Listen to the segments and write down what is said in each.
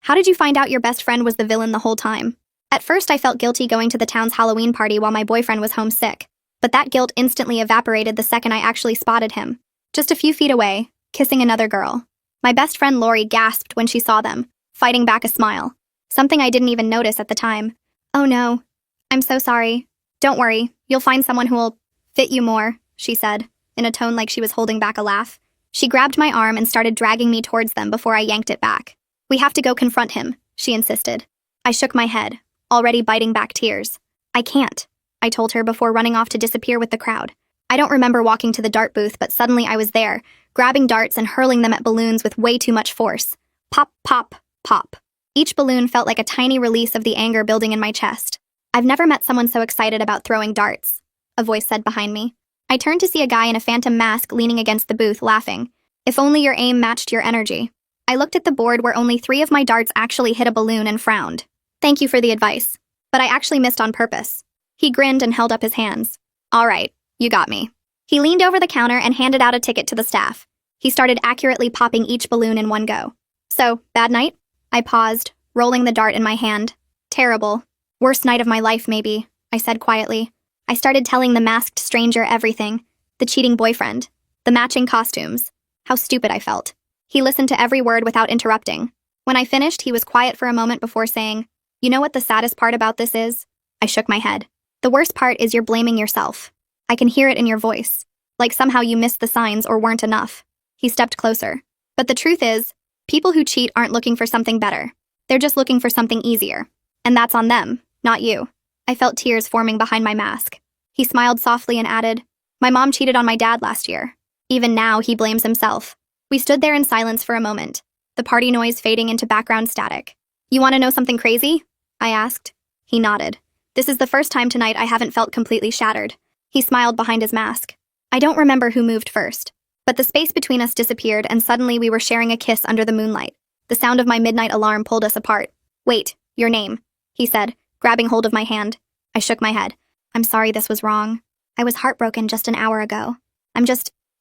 How did you find out your best friend was the villain the whole time? At first, I felt guilty going to the town's Halloween party while my boyfriend was homesick, but that guilt instantly evaporated the second I actually spotted him. Just a few feet away, kissing another girl. My best friend Lori gasped when she saw them, fighting back a smile. Something I didn't even notice at the time. Oh no. I'm so sorry. Don't worry, you'll find someone who'll fit you more, she said, in a tone like she was holding back a laugh. She grabbed my arm and started dragging me towards them before I yanked it back. We have to go confront him, she insisted. I shook my head, already biting back tears. I can't, I told her before running off to disappear with the crowd. I don't remember walking to the dart booth, but suddenly I was there, grabbing darts and hurling them at balloons with way too much force. Pop, pop, pop. Each balloon felt like a tiny release of the anger building in my chest. I've never met someone so excited about throwing darts, a voice said behind me. I turned to see a guy in a phantom mask leaning against the booth, laughing. If only your aim matched your energy. I looked at the board where only 3 of my darts actually hit a balloon and frowned. Thank you for the advice, but I actually missed on purpose. He grinned and held up his hands. All right, you got me. He leaned over the counter and handed out a ticket to the staff. He started accurately popping each balloon in one go. So, bad night? I paused, rolling the dart in my hand. Terrible. Worst night of my life, maybe, I said quietly. I started telling the masked stranger everything. The cheating boyfriend. The matching costumes. How stupid I felt. He listened to every word without interrupting. When I finished, he was quiet for a moment before saying, "You know what the saddest part about this is?" I shook my head. "The worst part is you're blaming yourself. I can hear it in your voice. Like somehow you missed the signs or weren't enough." He stepped closer. "But the truth is, people who cheat aren't looking for something better. They're just looking for something easier. And that's on them, not you." I felt tears forming behind my mask. He smiled softly and added, "My mom cheated on my dad last year. Even now, he blames himself." We stood there in silence for a moment, the party noise fading into background static. "You want to know something crazy?" I asked. He nodded. "This is the first time tonight I haven't felt completely shattered." He smiled behind his mask. I don't remember who moved first, but the space between us disappeared and suddenly we were sharing a kiss under the moonlight. The sound of my midnight alarm pulled us apart. "Wait, your name," he said, grabbing hold of my hand. I shook my head. "I'm sorry this was wrong. I was heartbroken just an hour ago.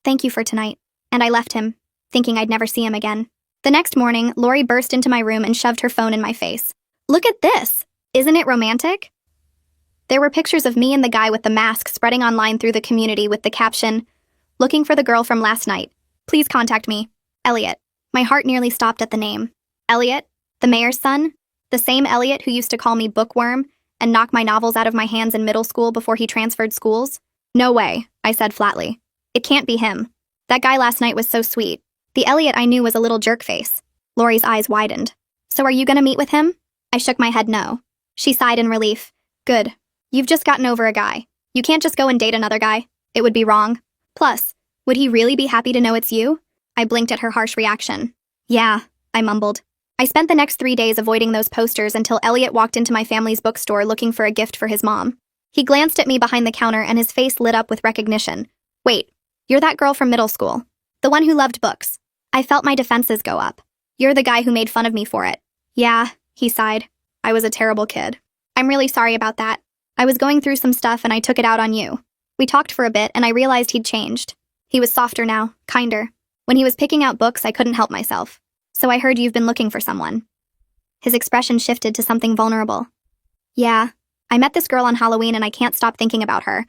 Thank you for tonight." And I left him, thinking I'd never see him again. The next morning, Lori burst into my room and shoved her phone in my face. "Look at this! Isn't it romantic?" There were pictures of me and the guy with the mask spreading online through the community with the caption, "Looking for the girl from last night. Please contact me. Elliot." My heart nearly stopped at the name. Elliot? The mayor's son? The same Elliot who used to call me bookworm and knock my novels out of my hands in middle school before he transferred schools? "No way," I said flatly. "It can't be him. That guy last night was so sweet. The Elliot I knew was a little jerk-face." Lori's eyes widened. "So are you gonna meet with him?" I shook my head no. She sighed in relief. "Good. You've just gotten over a guy. You can't just go and date another guy. It would be wrong. Plus, would he really be happy to know it's you?" I blinked at her harsh reaction. "Yeah," I mumbled. I spent the next 3 days avoiding those posters until Elliot walked into my family's bookstore looking for a gift for his mom. He glanced at me behind the counter and his face lit up with recognition. "Wait, you're that girl from middle school. The one who loved books." I felt my defenses go up. "You're the guy who made fun of me for it." "Yeah," he sighed. "I was a terrible kid. I'm really sorry about that. I was going through some stuff and I took it out on you." We talked for a bit and I realized he'd changed. He was softer now, kinder. When he was picking out books, I couldn't help myself. "So I heard you've been looking for someone." His expression shifted to something vulnerable. "Yeah, I met this girl on Halloween and I can't stop thinking about her.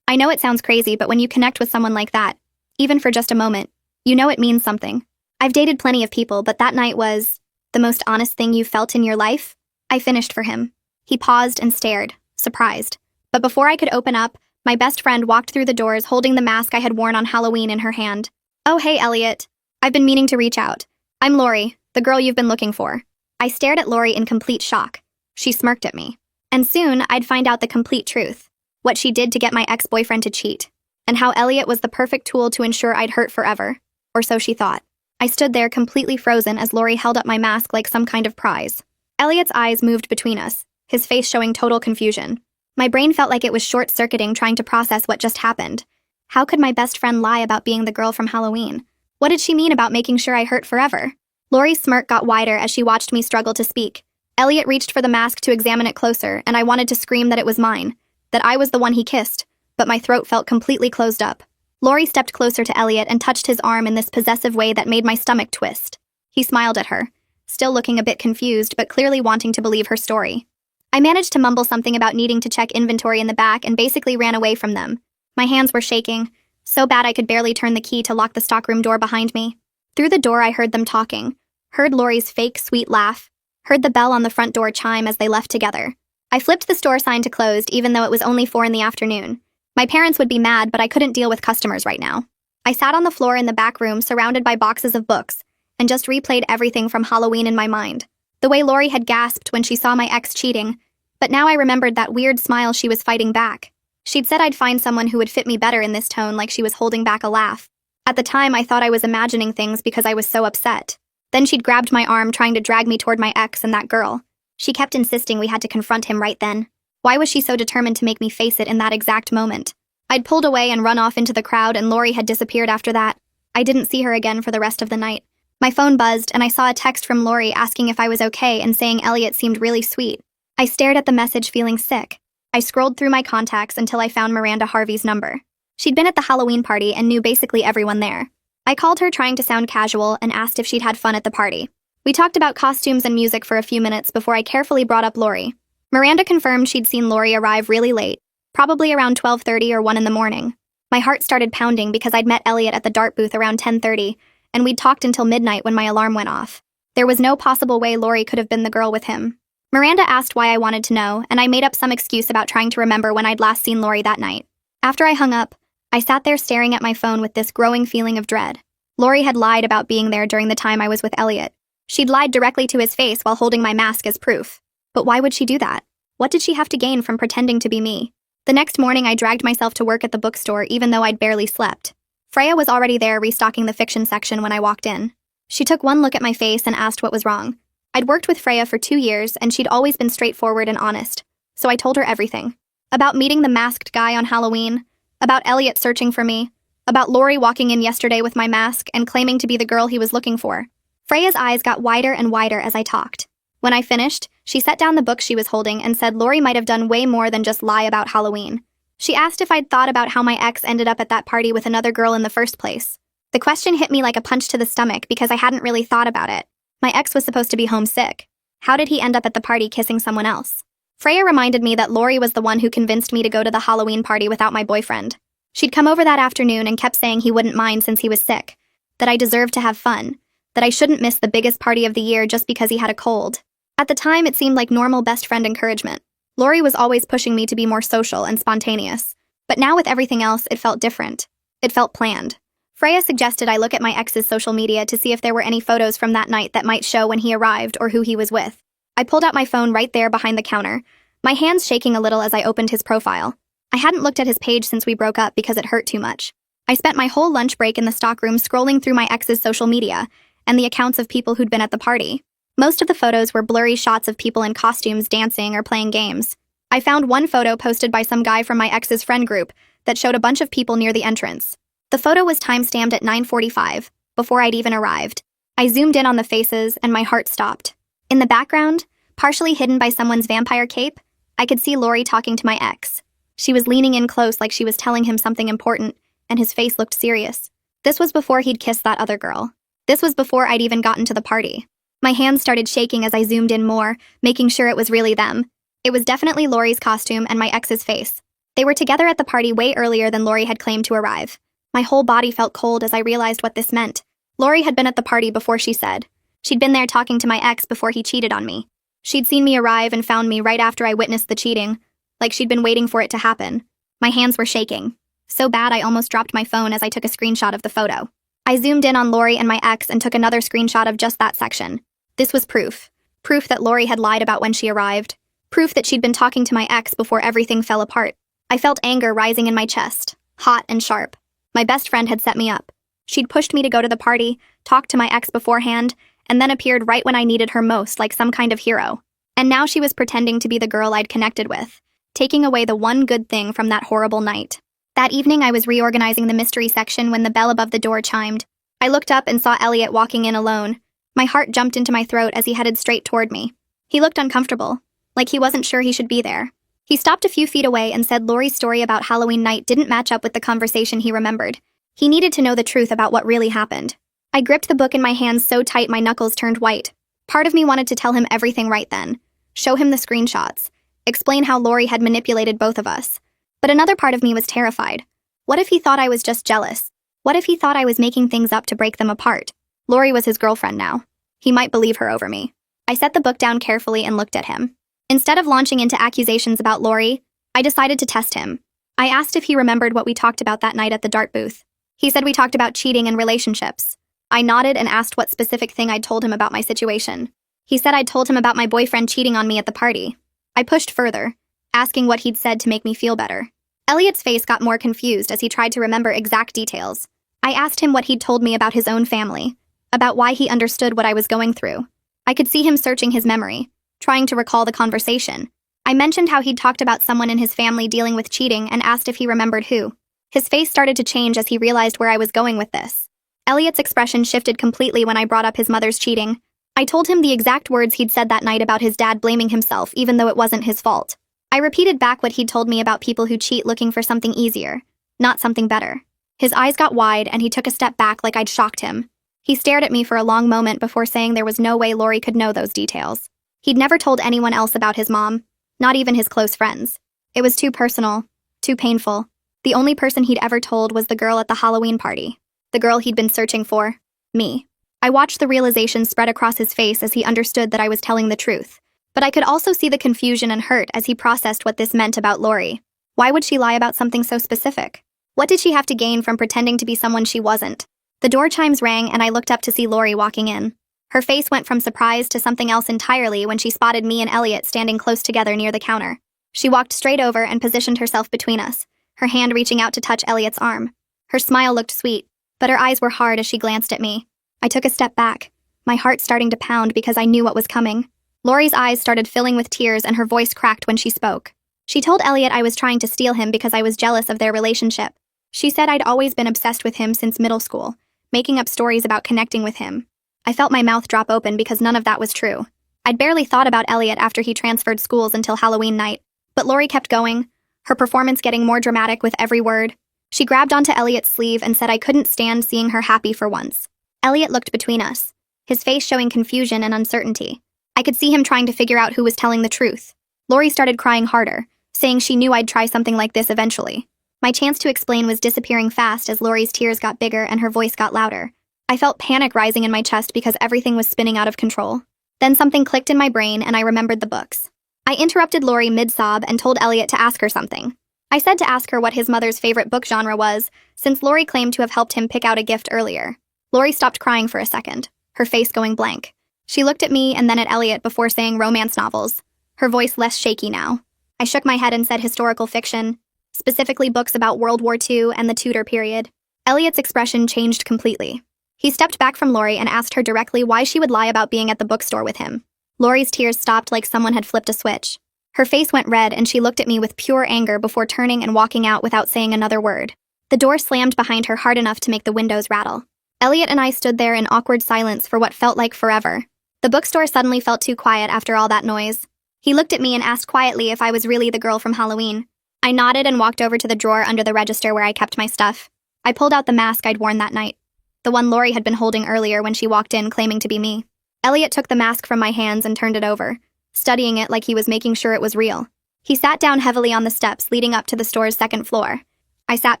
I know it sounds crazy, but when you connect with someone like that, even for just a moment, you know it means something. I've dated plenty of people, but that night was the most honest thing you felt in your life." I finished for him. He paused and stared, surprised. But before I could open up, my best friend walked through the doors holding the mask I had worn on Halloween in her hand. "Oh, hey, Elliot. I've been meaning to reach out. I'm Lori, the girl you've been looking for." I stared at Lori in complete shock. She smirked at me. And soon, I'd find out the complete truth. What she did to get my ex-boyfriend to cheat. And how Elliot was the perfect tool to ensure I'd hurt forever. Or so she thought. I stood there completely frozen as Lori held up my mask like some kind of prize. Elliot's eyes moved between us, his face showing total confusion. My brain felt like it was short-circuiting trying to process what just happened. How could my best friend lie about being the girl from Halloween? What did she mean about making sure I hurt forever? Lori's smirk got wider as she watched me struggle to speak. Elliot reached for the mask to examine it closer, and I wanted to scream that it was mine, that I was the one he kissed, but my throat felt completely closed up. Lori stepped closer to Elliot and touched his arm in this possessive way that made my stomach twist. He smiled at her. still looking a bit confused but clearly wanting to believe her story. I managed to mumble something about needing to check inventory in the back and basically ran away from them. My hands were shaking, so bad I could barely turn the key to lock the stockroom door behind me. Through the door I heard them talking, heard Lori's fake sweet laugh, heard the bell on the front door chime as they left together. I flipped the store sign to closed even though it was only 4 in the afternoon. My parents would be mad, but I couldn't deal with customers right now. I sat on the floor in the back room surrounded by boxes of books and just replayed everything from Halloween in my mind. The way Lori had gasped when she saw my ex cheating, but now I remembered that weird smile she was fighting back. She'd said I'd find someone who would fit me better in this tone, like she was holding back a laugh. At the time, I thought I was imagining things because I was so upset. Then she'd grabbed my arm, trying to drag me toward my ex and that girl. She kept insisting we had to confront him right then. Why was she so determined to make me face it in that exact moment? I'd pulled away and run off into the crowd, and Lori had disappeared after that. I didn't see her again for the rest of the night. My phone buzzed, and I saw a text from Lori asking if I was okay and saying Elliot seemed really sweet. I stared at the message feeling sick. I scrolled through my contacts until I found Miranda Harvey's number. She'd been at the Halloween party and knew basically everyone there. I called her trying to sound casual and asked if she'd had fun at the party. We talked about costumes and music for a few minutes before I carefully brought up Lori. Miranda confirmed she'd seen Lori arrive really late, probably around 12:30 or 1 in the morning. My heart started pounding because I'd met Elliot at the dart booth around 10:30, and we'd talked until midnight when my alarm went off. There was no possible way Lori could have been the girl with him. Miranda asked why I wanted to know, and I made up some excuse about trying to remember when I'd last seen Lori that night. After I hung up, I sat there staring at my phone with this growing feeling of dread. Lori had lied about being there during the time I was with Elliot. She'd lied directly to his face while holding my mask as proof. But why would she do that? What did she have to gain from pretending to be me? The next morning, I dragged myself to work at the bookstore even though I'd barely slept. Freya was already there restocking the fiction section when I walked in. She took one look at my face and asked what was wrong. I'd worked with Freya for 2 years, and she'd always been straightforward and honest, so I told her everything. About meeting the masked guy on Halloween, about Elliot searching for me, about Lori walking in yesterday with my mask and claiming to be the girl he was looking for. Freya's eyes got wider and wider as I talked. When I finished, she set down the book she was holding and said Lori might have done way more than just lie about Halloween. She asked if I'd thought about how my ex ended up at that party with another girl in the first place. The question hit me like a punch to the stomach because I hadn't really thought about it. My ex was supposed to be homesick. How did he end up at the party kissing someone else? Freya reminded me that Lori was the one who convinced me to go to the Halloween party without my boyfriend. She'd come over that afternoon and kept saying he wouldn't mind since he was sick, that I deserved to have fun, that I shouldn't miss the biggest party of the year just because he had a cold. At the time, it seemed like normal best friend encouragement. Lori was always pushing me to be more social and spontaneous. But now with everything else, it felt different. It felt planned. Freya suggested I look at my ex's social media to see if there were any photos from that night that might show when he arrived or who he was with. I pulled out my phone right there behind the counter, my hands shaking a little as I opened his profile. I hadn't looked at his page since we broke up because it hurt too much. I spent my whole lunch break in the stockroom scrolling through my ex's social media and the accounts of people who'd been at the party. Most of the photos were blurry shots of people in costumes dancing or playing games. I found one photo posted by some guy from my ex's friend group that showed a bunch of people near the entrance. The photo was time-stamped at 9:45, before I'd even arrived. I zoomed in on the faces, and my heart stopped. In the background, partially hidden by someone's vampire cape, I could see Lori talking to my ex. She was leaning in close like she was telling him something important, and his face looked serious. This was before he'd kissed that other girl. This was before I'd even gotten to the party. My hands started shaking as I zoomed in more, making sure it was really them. It was definitely Lori's costume and my ex's face. They were together at the party way earlier than Lori had claimed to arrive. My whole body felt cold as I realized what this meant. Lori had been at the party before she said. She'd been there talking to my ex before he cheated on me. She'd seen me arrive and found me right after I witnessed the cheating, like she'd been waiting for it to happen. My hands were shaking. So bad I almost dropped my phone as I took a screenshot of the photo. I zoomed in on Lori and my ex and took another screenshot of just that section. This was proof. Proof that Lori had lied about when she arrived. Proof that she'd been talking to my ex before everything fell apart. I felt anger rising in my chest, hot and sharp. My best friend had set me up. She'd pushed me to go to the party, talked to my ex beforehand, and then appeared right when I needed her most like some kind of hero. And now she was pretending to be the girl I'd connected with, taking away the one good thing from that horrible night. That evening I was reorganizing the mystery section when the bell above the door chimed. I looked up and saw Elliot walking in alone. My heart jumped into my throat as he headed straight toward me. He looked uncomfortable, like he wasn't sure he should be there. He stopped a few feet away and said Lori's story about Halloween night didn't match up with the conversation he remembered. He needed to know the truth about what really happened. I gripped the book in my hands so tight my knuckles turned white. Part of me wanted to tell him everything right then, show him the screenshots, explain how Lori had manipulated both of us. But another part of me was terrified. What if he thought I was just jealous? What if he thought I was making things up to break them apart? Lori was his girlfriend now. He might believe her over me. I set the book down carefully and looked at him. Instead of launching into accusations about Lori, I decided to test him. I asked if he remembered what we talked about that night at the dart booth. He said we talked about cheating and relationships. I nodded and asked what specific thing I'd told him about my situation. He said I'd told him about my boyfriend cheating on me at the party. I pushed further, asking what he'd said to make me feel better. Elliot's face got more confused as he tried to remember exact details. I asked him what he'd told me about his own family, about why he understood what I was going through. I could see him searching his memory, trying to recall the conversation. I mentioned how he'd talked about someone in his family dealing with cheating and asked if he remembered who. His face started to change as he realized where I was going with this. Elliot's expression shifted completely when I brought up his mother's cheating. I told him the exact words he'd said that night about his dad blaming himself even though it wasn't his fault. I repeated back what he'd told me about people who cheat looking for something easier, not something better. His eyes got wide and he took a step back like I'd shocked him. He stared at me for a long moment before saying there was no way Lori could know those details. He'd never told anyone else about his mom, not even his close friends. It was too personal, too painful. The only person he'd ever told was the girl at the Halloween party. The girl he'd been searching for. Me. I watched the realization spread across his face as he understood that I was telling the truth. But I could also see the confusion and hurt as he processed what this meant about Lori. Why would she lie about something so specific? What did she have to gain from pretending to be someone she wasn't? The door chimes rang and I looked up to see Lori walking in. Her face went from surprise to something else entirely when she spotted me and Elliot standing close together near the counter. She walked straight over and positioned herself between us, her hand reaching out to touch Elliot's arm. Her smile looked sweet, but her eyes were hard as she glanced at me. I took a step back, my heart starting to pound because I knew what was coming. Lori's eyes started filling with tears and her voice cracked when she spoke. She told Elliot I was trying to steal him because I was jealous of their relationship. She said I'd always been obsessed with him since middle school, making up stories about connecting with him. I felt my mouth drop open because none of that was true. I'd barely thought about Elliot after he transferred schools until Halloween night, but Lori kept going, her performance getting more dramatic with every word. She grabbed onto Elliot's sleeve and said I couldn't stand seeing her happy for once. Elliot looked between us, his face showing confusion and uncertainty. I could see him trying to figure out who was telling the truth. Lori started crying harder, saying she knew I'd try something like this eventually. My chance to explain was disappearing fast as Lori's tears got bigger and her voice got louder. I felt panic rising in my chest because everything was spinning out of control. Then something clicked in my brain and I remembered the books. I interrupted Lori mid-sob and told Elliot to ask her something. I said to ask her what his mother's favorite book genre was, since Lori claimed to have helped him pick out a gift earlier. Lori stopped crying for a second, her face going blank. She looked at me and then at Elliot before saying romance novels, her voice less shaky now. I shook my head and said historical fiction, specifically books about World War II and the Tudor period. Elliot's expression changed completely. He stepped back from Lori and asked her directly why she would lie about being at the bookstore with him. Lori's tears stopped like someone had flipped a switch. Her face went red and she looked at me with pure anger before turning and walking out without saying another word. The door slammed behind her hard enough to make the windows rattle. Elliot and I stood there in awkward silence for what felt like forever. The bookstore suddenly felt too quiet after all that noise. He looked at me and asked quietly if I was really the girl from Halloween. I nodded and walked over to the drawer under the register where I kept my stuff. I pulled out the mask I'd worn that night, the one Lori had been holding earlier when she walked in claiming to be me. Elliot took the mask from my hands and turned it over, studying it like he was making sure it was real. He sat down heavily on the steps leading up to the store's second floor. I sat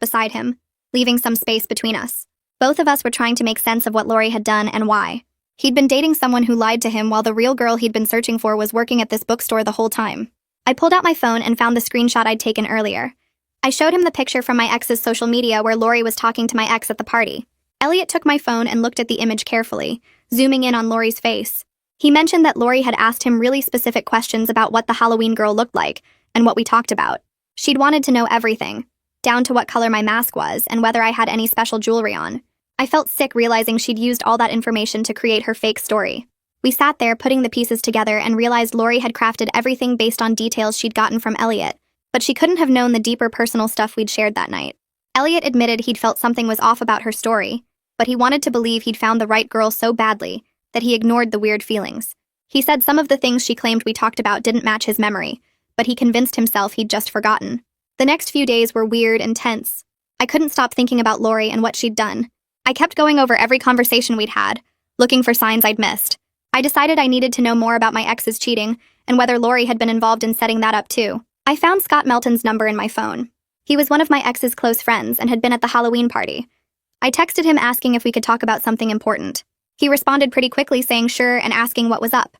beside him, leaving some space between us. Both of us were trying to make sense of what Lori had done and why. He'd been dating someone who lied to him while the real girl he'd been searching for was working at this bookstore the whole time. I pulled out my phone and found the screenshot I'd taken earlier. I showed him the picture from my ex's social media where Lori was talking to my ex at the party. Elliot took my phone and looked at the image carefully, zooming in on Lori's face. He mentioned that Lori had asked him really specific questions about what the Halloween girl looked like and what we talked about. She'd wanted to know everything, down to what color my mask was and whether I had any special jewelry on. I felt sick realizing she'd used all that information to create her fake story. We sat there putting the pieces together and realized Lori had crafted everything based on details she'd gotten from Elliot, but she couldn't have known the deeper personal stuff we'd shared that night. Elliot admitted he'd felt something was off about her story, but he wanted to believe he'd found the right girl so badly that he ignored the weird feelings. He said some of the things she claimed we talked about didn't match his memory, but he convinced himself he'd just forgotten. The next few days were weird and tense. I couldn't stop thinking about Lori and what she'd done. I kept going over every conversation we'd had, looking for signs I'd missed. I decided I needed to know more about my ex's cheating and whether Lori had been involved in setting that up too. I found Scott Melton's number in my phone. He was one of my ex's close friends and had been at the Halloween party. I texted him asking if we could talk about something important. He responded pretty quickly saying sure and asking what was up.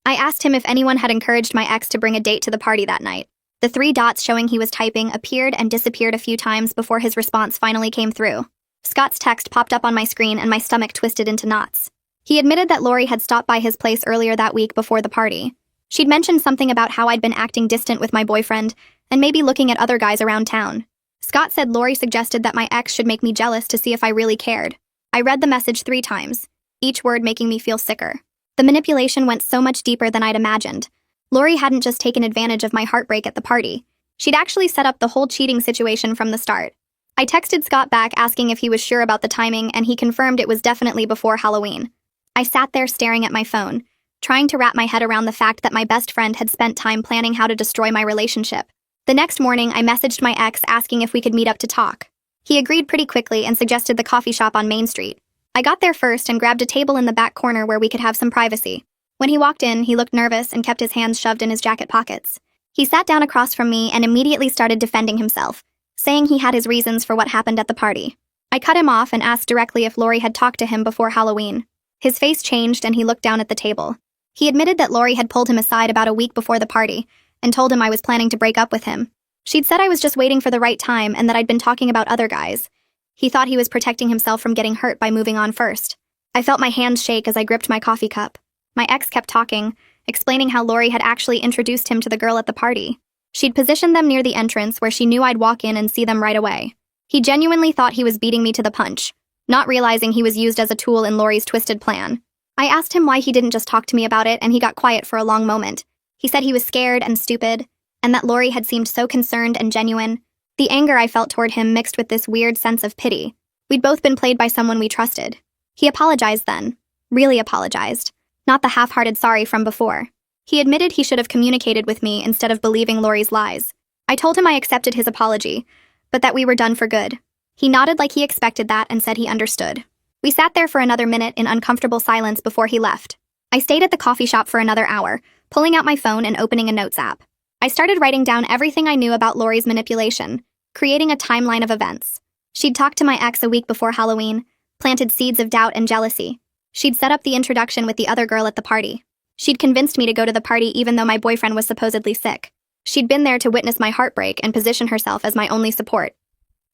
I asked him if anyone had encouraged my ex to bring a date to the party that night. The 3 dots showing he was typing appeared and disappeared a few times before his response finally came through. Scott's text popped up on my screen and my stomach twisted into knots. He admitted that Lori had stopped by his place earlier that week before the party. She'd mentioned something about how I'd been acting distant with my boyfriend and maybe looking at other guys around town. Scott said Lori suggested that my ex should make me jealous to see if I really cared. I read the message 3 times, each word making me feel sicker. The manipulation went so much deeper than I'd imagined. Lori hadn't just taken advantage of my heartbreak at the party. She'd actually set up the whole cheating situation from the start. I texted Scott back asking if he was sure about the timing, and he confirmed it was definitely before Halloween. I sat there staring at my phone, trying to wrap my head around the fact that my best friend had spent time planning how to destroy my relationship. The next morning, I messaged my ex asking if we could meet up to talk. He agreed pretty quickly and suggested the coffee shop on Main Street. I got there first and grabbed a table in the back corner where we could have some privacy. When he walked in, he looked nervous and kept his hands shoved in his jacket pockets. He sat down across from me and immediately started defending himself, saying he had his reasons for what happened at the party. I cut him off and asked directly if Lori had talked to him before Halloween. His face changed and he looked down at the table. He admitted that Lori had pulled him aside about a week before the party and told him I was planning to break up with him. She'd said I was just waiting for the right time and that I'd been talking about other guys. He thought he was protecting himself from getting hurt by moving on first. I felt my hands shake as I gripped my coffee cup. My ex kept talking, explaining how Lori had actually introduced him to the girl at the party. She'd positioned them near the entrance where she knew I'd walk in and see them right away. He genuinely thought he was beating me to the punch, not realizing he was used as a tool in Lori's twisted plan. I asked him why he didn't just talk to me about it, and he got quiet for a long moment. He said he was scared and stupid, and that Lori had seemed so concerned and genuine. The anger I felt toward him mixed with this weird sense of pity. We'd both been played by someone we trusted. He apologized then. Really apologized. Not the half-hearted sorry from before. He admitted he should have communicated with me instead of believing Lori's lies. I told him I accepted his apology, but that we were done for good. He nodded like he expected that and said he understood. We sat there for another minute in uncomfortable silence before he left. I stayed at the coffee shop for another hour, pulling out my phone and opening a notes app. I started writing down everything I knew about Lori's manipulation, creating a timeline of events. She'd talked to my ex a week before Halloween, planted seeds of doubt and jealousy. She'd set up the introduction with the other girl at the party. She'd convinced me to go to the party even though my boyfriend was supposedly sick. She'd been there to witness my heartbreak and position herself as my only support.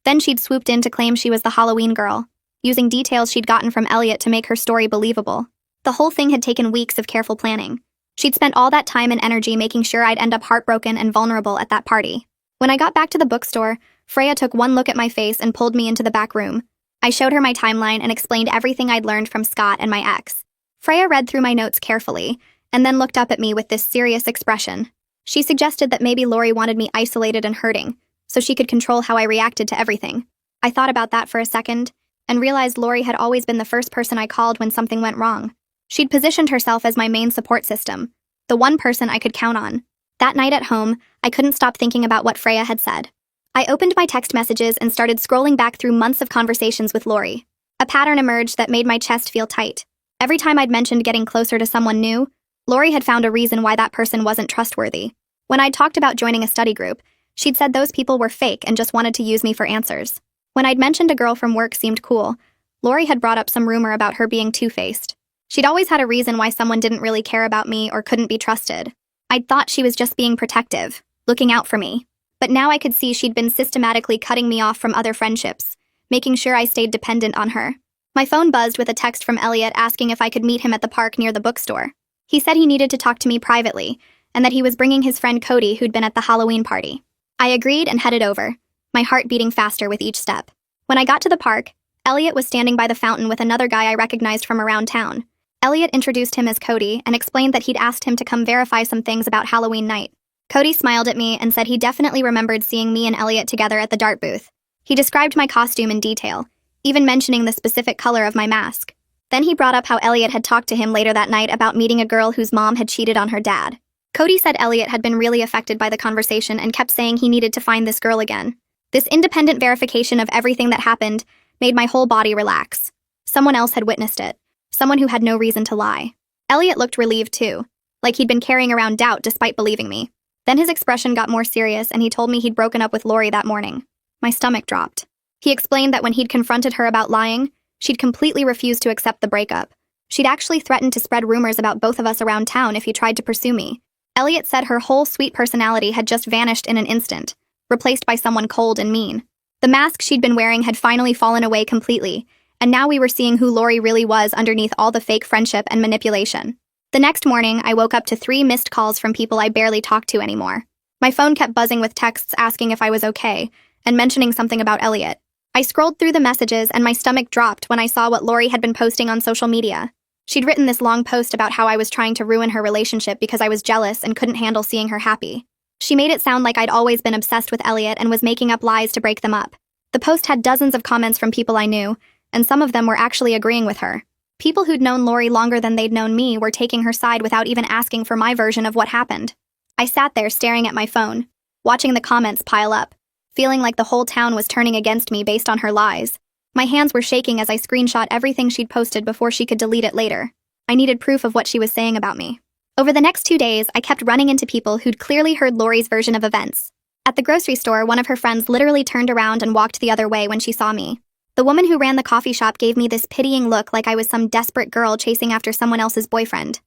Then she'd swooped in to claim she was the Halloween girl, using details she'd gotten from Elliot to make her story believable. The whole thing had taken weeks of careful planning. She'd spent all that time and energy making sure I'd end up heartbroken and vulnerable at that party. When I got back to the bookstore, Freya took one look at my face and pulled me into the back room. I showed her my timeline and explained everything I'd learned from Scott and my ex. Freya read through my notes carefully, and then looked up at me with this serious expression. She suggested that maybe Lori wanted me isolated and hurting, so she could control how I reacted to everything. I thought about that for a second, and realized Lori had always been the first person I called when something went wrong. She'd positioned herself as my main support system, the one person I could count on. That night at home, I couldn't stop thinking about what Freya had said. I opened my text messages and started scrolling back through months of conversations with Lori. A pattern emerged that made my chest feel tight. Every time I'd mentioned getting closer to someone new, Lori had found a reason why that person wasn't trustworthy. When I'd talked about joining a study group, she'd said those people were fake and just wanted to use me for answers. When I'd mentioned a girl from work seemed cool, Lori had brought up some rumor about her being two-faced. She'd always had a reason why someone didn't really care about me or couldn't be trusted. I'd thought she was just being protective, looking out for me. But now I could see she'd been systematically cutting me off from other friendships, making sure I stayed dependent on her. My phone buzzed with a text from Elliot asking if I could meet him at the park near the bookstore. He said he needed to talk to me privately, and that he was bringing his friend Cody who'd been at the Halloween party. I agreed and headed over, my heart beating faster with each step. When I got to the park, Elliot was standing by the fountain with another guy I recognized from around town. Elliot introduced him as Cody and explained that he'd asked him to come verify some things about Halloween night. Cody smiled at me and said he definitely remembered seeing me and Elliot together at the dart booth. He described my costume in detail, even mentioning the specific color of my mask. Then he brought up how Elliot had talked to him later that night about meeting a girl whose mom had cheated on her dad. Cody said Elliot had been really affected by the conversation and kept saying he needed to find this girl again. This independent verification of everything that happened made my whole body relax. Someone else had witnessed it. Someone who had no reason to lie. Elliot looked relieved too, like he'd been carrying around doubt despite believing me. Then his expression got more serious and he told me he'd broken up with Lori that morning. My stomach dropped. He explained that when he'd confronted her about lying, she'd completely refused to accept the breakup. She'd actually threatened to spread rumors about both of us around town if he tried to pursue me. Elliot said her whole sweet personality had just vanished in an instant, replaced by someone cold and mean. The mask she'd been wearing had finally fallen away completely, and now we were seeing who Lori really was underneath all the fake friendship and manipulation. The next morning, I woke up to 3 missed calls from people I barely talked to anymore. My phone kept buzzing with texts asking if I was okay, and mentioning something about Elliot. I scrolled through the messages and my stomach dropped when I saw what Lori had been posting on social media. She'd written this long post about how I was trying to ruin her relationship because I was jealous and couldn't handle seeing her happy. She made it sound like I'd always been obsessed with Elliot and was making up lies to break them up. The post had dozens of comments from people I knew, and some of them were actually agreeing with her. People who'd known Lori longer than they'd known me were taking her side without even asking for my version of what happened. I sat there staring at my phone, watching the comments pile up, feeling like the whole town was turning against me based on her lies. My hands were shaking as I screenshot everything she'd posted before she could delete it later. I needed proof of what she was saying about me. Over the next 2 days, I kept running into people who'd clearly heard Lori's version of events. At the grocery store, one of her friends literally turned around and walked the other way when she saw me. The woman who ran the coffee shop gave me this pitying look like I was some desperate girl chasing after someone else's boyfriend.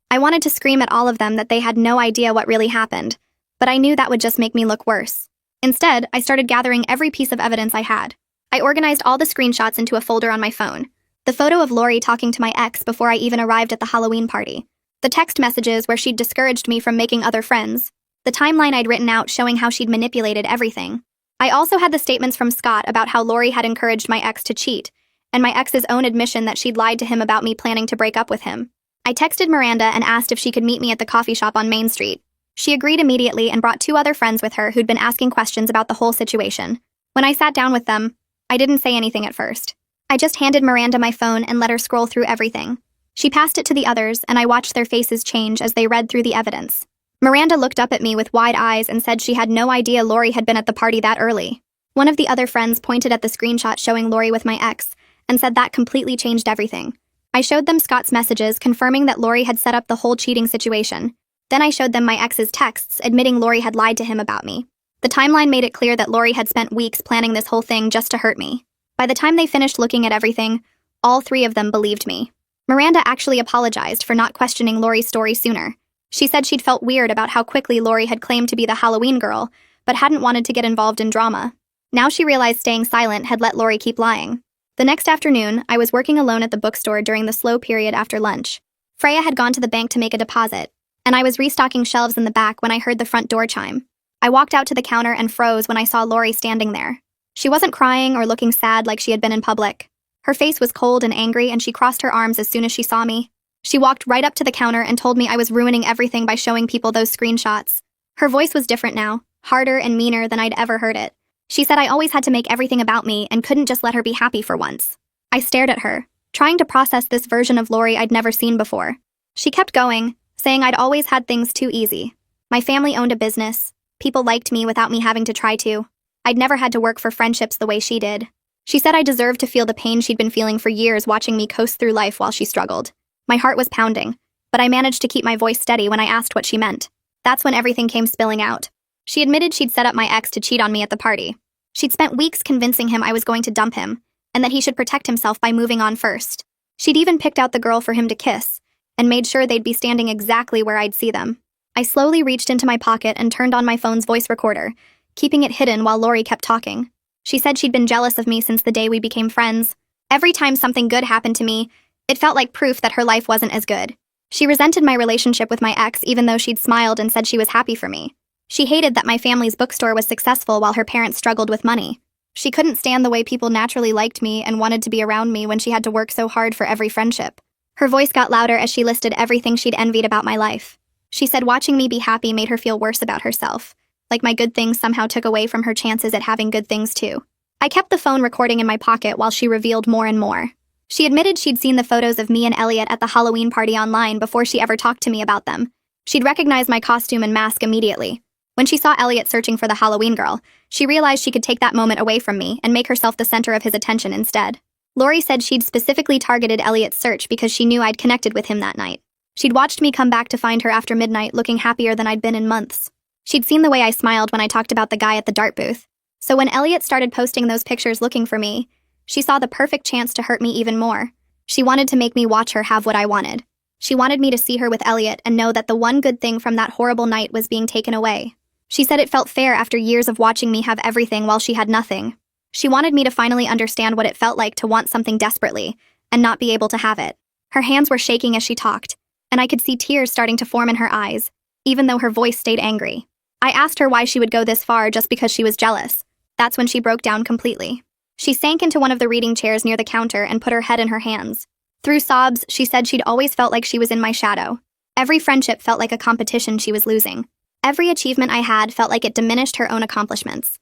I wanted to scream at all of them that they had no idea what really happened, but I knew that would just make me look worse. Instead, I started gathering every piece of evidence I had. I organized all the screenshots into a folder on my phone. The photo of Lori talking to my ex before I even arrived at the Halloween party. The text messages where she'd discouraged me from making other friends. The timeline I'd written out showing how she'd manipulated everything. I also had the statements from Scott about how Lori had encouraged my ex to cheat, and my ex's own admission that she'd lied to him about me planning to break up with him. I texted Miranda and asked if she could meet me at the coffee shop on Main Street. She agreed immediately and brought 2 other friends with her who'd been asking questions about the whole situation. When I sat down with them, I didn't say anything at first. I just handed Miranda my phone and let her scroll through everything. She passed it to the others, and I watched their faces change as they read through the evidence. Miranda looked up at me with wide eyes and said she had no idea Lori had been at the party that early. One of the other friends pointed at the screenshot showing Lori with my ex and said that completely changed everything. I showed them Scott's messages confirming that Lori had set up the whole cheating situation. Then I showed them my ex's texts admitting Lori had lied to him about me. The timeline made it clear that Lori had spent weeks planning this whole thing just to hurt me. By the time they finished looking at everything, all 3 of them believed me. Miranda actually apologized for not questioning Lori's story sooner. She said she'd felt weird about how quickly Lori had claimed to be the Halloween girl, but hadn't wanted to get involved in drama. Now she realized staying silent had let Lori keep lying. The next afternoon, I was working alone at the bookstore during the slow period after lunch. Freya had gone to the bank to make a deposit, and I was restocking shelves in the back when I heard the front door chime. I walked out to the counter and froze when I saw Lori standing there. She wasn't crying or looking sad like she had been in public. Her face was cold and angry, and she crossed her arms as soon as she saw me. She walked right up to the counter and told me I was ruining everything by showing people those screenshots. Her voice was different now, harder and meaner than I'd ever heard it. She said I always had to make everything about me and couldn't just let her be happy for once. I stared at her, trying to process this version of Lori I'd never seen before. She kept going, saying I'd always had things too easy. My family owned a business. People liked me without me having to try to. I'd never had to work for friendships the way she did. She said I deserved to feel the pain she'd been feeling for years watching me coast through life while she struggled. My heart was pounding, but I managed to keep my voice steady when I asked what she meant. That's when everything came spilling out. She admitted she'd set up my ex to cheat on me at the party. She'd spent weeks convincing him I was going to dump him, and that he should protect himself by moving on first. She'd even picked out the girl for him to kiss, and made sure they'd be standing exactly where I'd see them. I slowly reached into my pocket and turned on my phone's voice recorder, keeping it hidden while Lori kept talking. She said she'd been jealous of me since the day we became friends. Every time something good happened to me, it felt like proof that her life wasn't as good. She resented my relationship with my ex even though she'd smiled and said she was happy for me. She hated that my family's bookstore was successful while her parents struggled with money. She couldn't stand the way people naturally liked me and wanted to be around me when she had to work so hard for every friendship. Her voice got louder as she listed everything she'd envied about my life. She said watching me be happy made her feel worse about herself, like my good things somehow took away from her chances at having good things too. I kept the phone recording in my pocket while she revealed more and more. She admitted she'd seen the photos of me and Elliot at the Halloween party online before she ever talked to me about them. She'd recognized my costume and mask immediately. When she saw Elliot searching for the Halloween girl, she realized she could take that moment away from me and make herself the center of his attention instead. Lori said she'd specifically targeted Elliot's search because she knew I'd connected with him that night. She'd watched me come back to find her after midnight looking happier than I'd been in months. She'd seen the way I smiled when I talked about the guy at the dart booth. So when Elliot started posting those pictures looking for me, she saw the perfect chance to hurt me even more. She wanted to make me watch her have what I wanted. She wanted me to see her with Elliot and know that the one good thing from that horrible night was being taken away. She said it felt fair after years of watching me have everything while she had nothing. She wanted me to finally understand what it felt like to want something desperately and not be able to have it. Her hands were shaking as she talked, and I could see tears starting to form in her eyes, even though her voice stayed angry. I asked her why she would go this far just because she was jealous. That's when she broke down completely. She sank into one of the reading chairs near the counter and put her head in her hands. Through sobs, she said she'd always felt like she was in my shadow. Every friendship felt like a competition she was losing. Every achievement I had felt like it diminished her own accomplishments.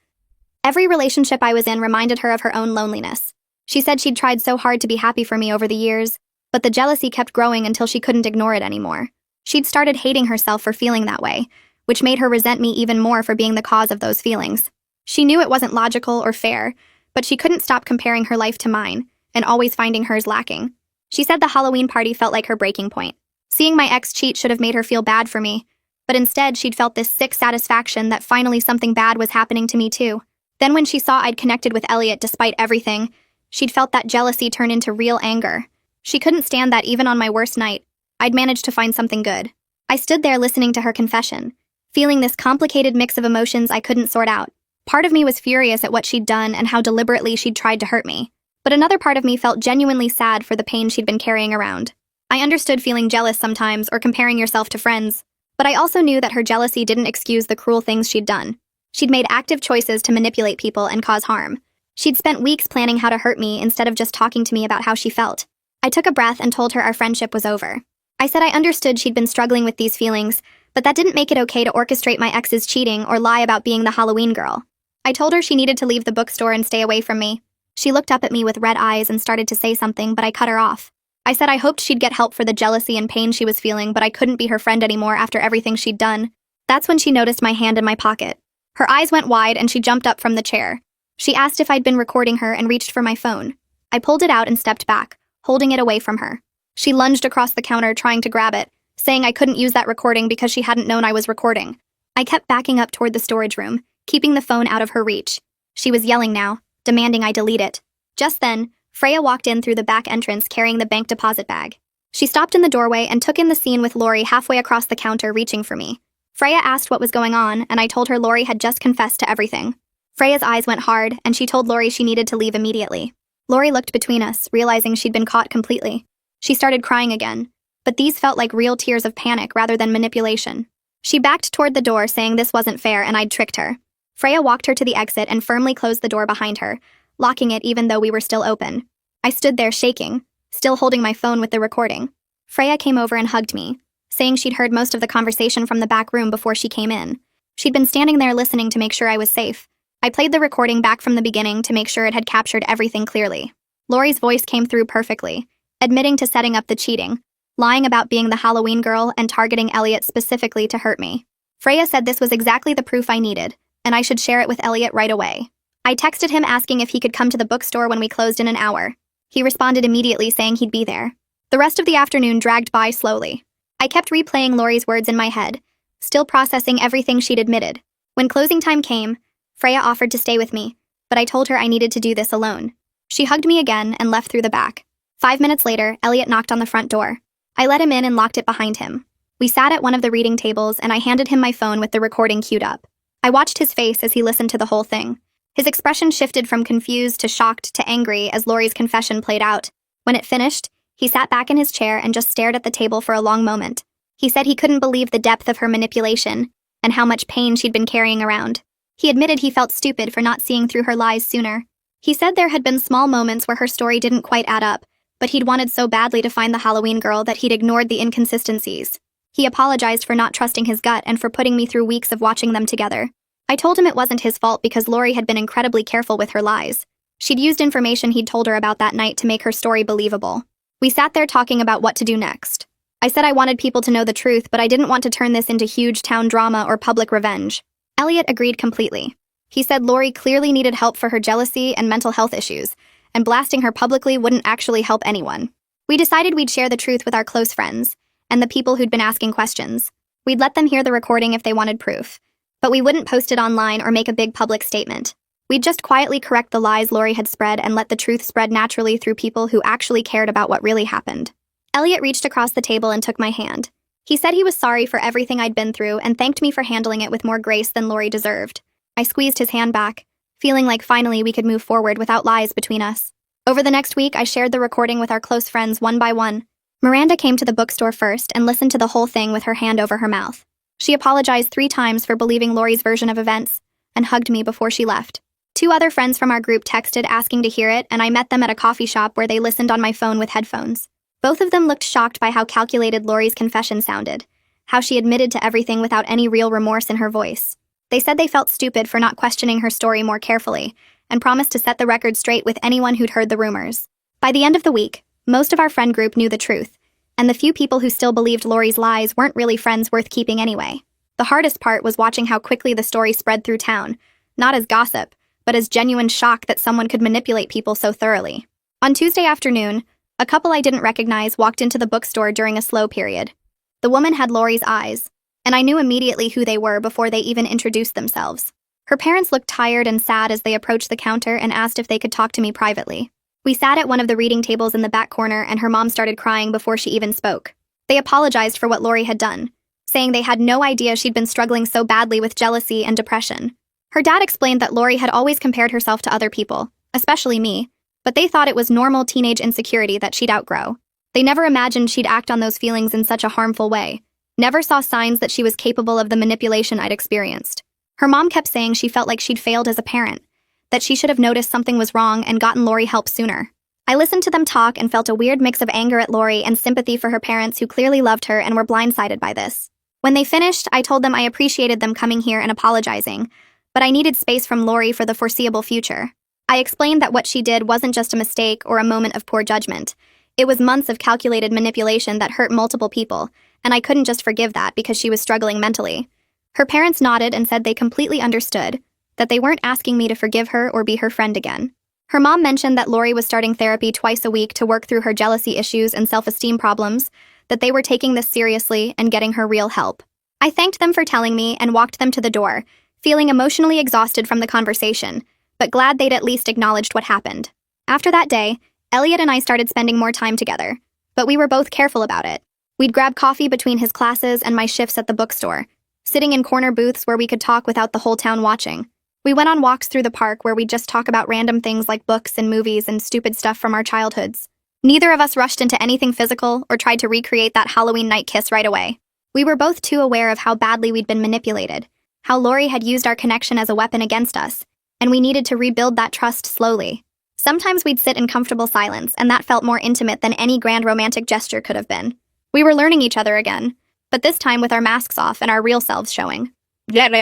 Every relationship I was in reminded her of her own loneliness. She said she'd tried so hard to be happy for me over the years, but the jealousy kept growing until she couldn't ignore it anymore. She'd started hating herself for feeling that way, which made her resent me even more for being the cause of those feelings. She knew it wasn't logical or fair, but she couldn't stop comparing her life to mine, and always finding hers lacking. She said the Halloween party felt like her breaking point. Seeing my ex cheat should have made her feel bad for me, but instead she'd felt this sick satisfaction that finally something bad was happening to me too. Then when she saw I'd connected with Elliot despite everything, she'd felt that jealousy turn into real anger. She couldn't stand that even on my worst night, I'd managed to find something good. I stood there listening to her confession, feeling this complicated mix of emotions I couldn't sort out. Part of me was furious at what she'd done and how deliberately she'd tried to hurt me, but another part of me felt genuinely sad for the pain she'd been carrying around. I understood feeling jealous sometimes or comparing yourself to friends, but I also knew that her jealousy didn't excuse the cruel things she'd done. She'd made active choices to manipulate people and cause harm. She'd spent weeks planning how to hurt me instead of just talking to me about how she felt. I took a breath and told her our friendship was over. I said I understood she'd been struggling with these feelings, but that didn't make it okay to orchestrate my ex's cheating or lie about being the Halloween girl. I told her she needed to leave the bookstore and stay away from me. She looked up at me with red eyes and started to say something, but I cut her off. I said I hoped she'd get help for the jealousy and pain she was feeling, but I couldn't be her friend anymore after everything she'd done. That's when she noticed my hand in my pocket. Her eyes went wide and she jumped up from the chair. She asked if I'd been recording her and reached for my phone. I pulled it out and stepped back, holding it away from her. She lunged across the counter trying to grab it, saying I couldn't use that recording because she hadn't known I was recording. I kept backing up toward the storage room, keeping the phone out of her reach. She was yelling now, demanding I delete it. Just then, Freya walked in through the back entrance carrying the bank deposit bag. She stopped in the doorway and took in the scene with Lori halfway across the counter reaching for me. Freya asked what was going on, and I told her Lori had just confessed to everything. Freya's eyes went hard, and she told Lori she needed to leave immediately. Lori looked between us, realizing she'd been caught completely. She started crying again, but these felt like real tears of panic rather than manipulation. She backed toward the door, saying this wasn't fair and I'd tricked her. Freya walked her to the exit and firmly closed the door behind her, locking it even though we were still open. I stood there shaking, still holding my phone with the recording. Freya came over and hugged me, saying she'd heard most of the conversation from the back room before she came in. She'd been standing there listening to make sure I was safe. I played the recording back from the beginning to make sure it had captured everything clearly. Lori's voice came through perfectly, admitting to setting up the cheating, lying about being the Halloween girl and targeting Elliot specifically to hurt me. Freya said this was exactly the proof I needed, and I should share it with Elliot right away. I texted him asking if he could come to the bookstore when we closed in an hour. He responded immediately saying he'd be there. The rest of the afternoon dragged by slowly. I kept replaying Lori's words in my head, still processing everything she'd admitted. When closing time came, Freya offered to stay with me, but I told her I needed to do this alone. She hugged me again and left through the back. 5 minutes later, Elliot knocked on the front door. I let him in and locked it behind him. We sat at one of the reading tables and I handed him my phone with the recording queued up. I watched his face as he listened to the whole thing. His expression shifted from confused to shocked to angry as Lori's confession played out. When it finished, he sat back in his chair and just stared at the table for a long moment. He said he couldn't believe the depth of her manipulation and how much pain she'd been carrying around. He admitted he felt stupid for not seeing through her lies sooner. He said there had been small moments where her story didn't quite add up, but he'd wanted so badly to find the Halloween girl that he'd ignored the inconsistencies. He apologized for not trusting his gut and for putting me through weeks of watching them together. I told him it wasn't his fault because Lori had been incredibly careful with her lies. She'd used information he'd told her about that night to make her story believable. We sat there talking about what to do next. I said I wanted people to know the truth, but I didn't want to turn this into huge town drama or public revenge. Elliot agreed completely. He said Lori clearly needed help for her jealousy and mental health issues, and blasting her publicly wouldn't actually help anyone. We decided we'd share the truth with our close friends, and the people who'd been asking questions. We'd let them hear the recording if they wanted proof. But we wouldn't post it online or make a big public statement. We'd just quietly correct the lies Lori had spread and let the truth spread naturally through people who actually cared about what really happened. Elliot reached across the table and took my hand. He said he was sorry for everything I'd been through and thanked me for handling it with more grace than Lori deserved. I squeezed his hand back, feeling like finally we could move forward without lies between us. Over the next week, I shared the recording with our close friends one by one. Miranda came to the bookstore first and listened to the whole thing with her hand over her mouth. She apologized 3 times for believing Lori's version of events and hugged me before she left. 2 other friends from our group texted asking to hear it, and I met them at a coffee shop where they listened on my phone with headphones. Both of them looked shocked by how calculated Lori's confession sounded, how she admitted to everything without any real remorse in her voice. They said they felt stupid for not questioning her story more carefully, and promised to set the record straight with anyone who'd heard the rumors. By the end of the week, most of our friend group knew the truth, and the few people who still believed Lori's lies weren't really friends worth keeping anyway. The hardest part was watching how quickly the story spread through town, not as gossip, but as genuine shock that someone could manipulate people so thoroughly. On Tuesday afternoon, a couple I didn't recognize walked into the bookstore during a slow period. The woman had Lori's eyes, and I knew immediately who they were before they even introduced themselves. Her parents looked tired and sad as they approached the counter and asked if they could talk to me privately. We sat at one of the reading tables in the back corner, and her mom started crying before she even spoke. They apologized for what Lori had done, saying they had no idea she'd been struggling so badly with jealousy and depression. Her dad explained that Lori had always compared herself to other people, especially me, but they thought it was normal teenage insecurity that she'd outgrow. They never imagined she'd act on those feelings in such a harmful way, never saw signs that she was capable of the manipulation I'd experienced. Her mom kept saying she felt like she'd failed as a parent, that she should have noticed something was wrong and gotten Lori help sooner. I listened to them talk and felt a weird mix of anger at Lori and sympathy for her parents who clearly loved her and were blindsided by this. When they finished, I told them I appreciated them coming here and apologizing, but I needed space from Lori for the foreseeable future. I explained that what she did wasn't just a mistake or a moment of poor judgment. It was months of calculated manipulation that hurt multiple people, and I couldn't just forgive that because she was struggling mentally. Her parents nodded and said they completely understood, that they weren't asking me to forgive her or be her friend again. Her mom mentioned that Lori was starting therapy twice a week to work through her jealousy issues and self-esteem problems, that they were taking this seriously and getting her real help. I thanked them for telling me and walked them to the door, feeling emotionally exhausted from the conversation, but glad they'd at least acknowledged what happened. After that day, Elliot and I started spending more time together, but we were both careful about it. We'd grab coffee between his classes and my shifts at the bookstore, sitting in corner booths where we could talk without the whole town watching. We went on walks through the park where we'd just talk about random things like books and movies and stupid stuff from our childhoods. Neither of us rushed into anything physical or tried to recreate that Halloween night kiss right away. We were both too aware of how badly we'd been manipulated, how Lori had used our connection as a weapon against us, and we needed to rebuild that trust slowly. Sometimes we'd sit in comfortable silence, and that felt more intimate than any grand romantic gesture could have been. We were learning each other again, but this time with our masks off and our real selves showing.